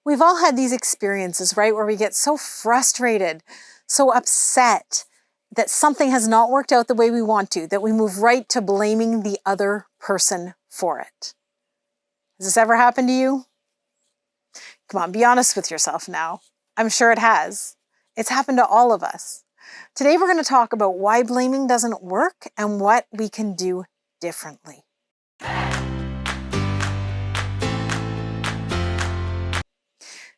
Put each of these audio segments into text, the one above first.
We've all had these experiences, right, where we get so frustrated, so upset that something has not worked out the way we want to, that we move right to blaming the other person for it. Has this ever happened to you? Come on, be honest with yourself now. I'm sure it has. It's happened to all of us. Today we're going to talk about why blaming doesn't work and what we can do differently.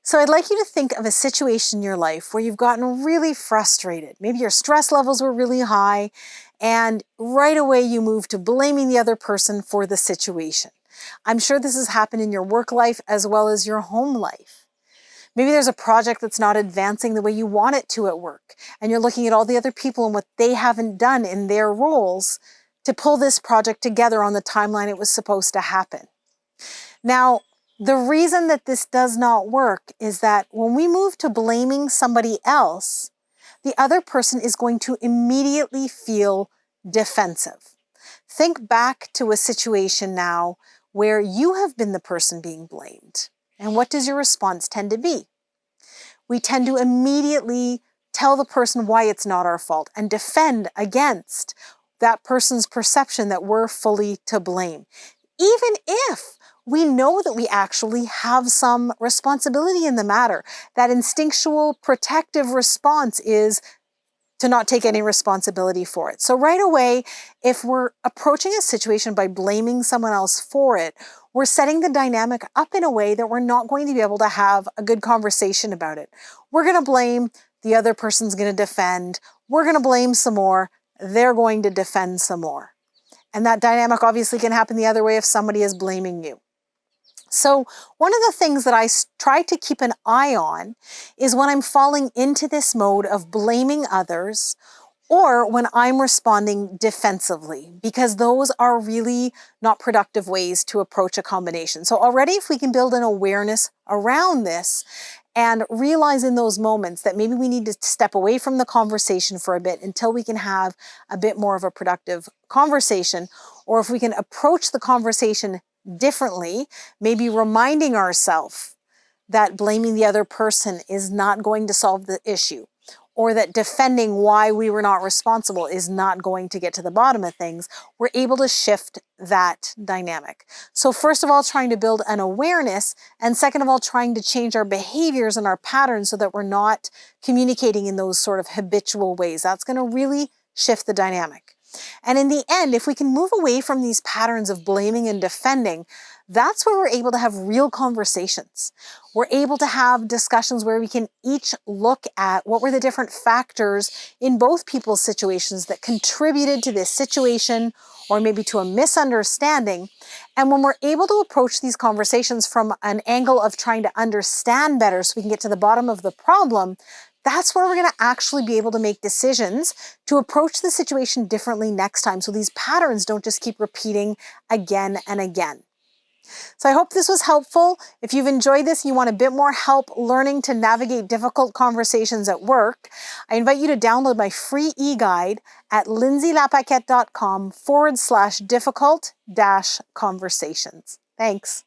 So I'd like you to think of a situation in your life where you've gotten really frustrated. Maybe your stress levels were really high, and right away you move to blaming the other person for the situation. I'm sure this has happened in your work life as well as your home life. Maybe there's a project that's not advancing the way you want it to at work, and you're looking at all the other people and what they haven't done in their roles to pull this project together on the timeline it was supposed to happen. Now, the reason that this does not work is that when we move to blaming somebody else, the other person is going to immediately feel defensive. Think back to a situation now where you have been the person being blamed. And what does your response tend to be? We tend to immediately tell the person why it's not our fault and defend against that person's perception that we're fully to blame, even if we know that we actually have some responsibility in the matter. That instinctual protective response is to not take any responsibility for it. So right away, if we're approaching a situation by blaming someone else for it, we're setting the dynamic up in a way that we're not going to be able to have a good conversation about it. We're going to blame, the other person's going to defend, we're going to blame some more, they're going to defend some more. And that dynamic obviously can happen the other way if somebody is blaming you. So one of the things that I try to keep an eye on is when I'm falling into this mode of blaming others or when I'm responding defensively, because those are really not productive ways to approach a combination. So already if we can build an awareness around this and realize in those moments that maybe we need to step away from the conversation for a bit until we can have a bit more of a productive conversation, or if we can approach the conversation differently, maybe reminding ourselves that blaming the other person is not going to solve the issue, or that defending why we were not responsible is not going to get to the bottom of things, we're able to shift that dynamic. So first of all, trying to build an awareness, and second of all, trying to change our behaviors and our patterns so that we're not communicating in those sort of habitual ways. That's going to really shift the dynamic. And in the end, if we can move away from these patterns of blaming and defending, that's where we're able to have real conversations. We're able to have discussions where we can each look at what were the different factors in both people's situations that contributed to this situation or maybe to a misunderstanding. And when we're able to approach these conversations from an angle of trying to understand better so we can get to the bottom of the problem, that's where we're going to actually be able to make decisions to approach the situation differently next time, so these patterns don't just keep repeating again and again. So I hope this was helpful. If you've enjoyed this and you want a bit more help learning to navigate difficult conversations at work, I invite you to download my free e-guide at lindsaylapaquette.com/difficult-conversations. Thanks.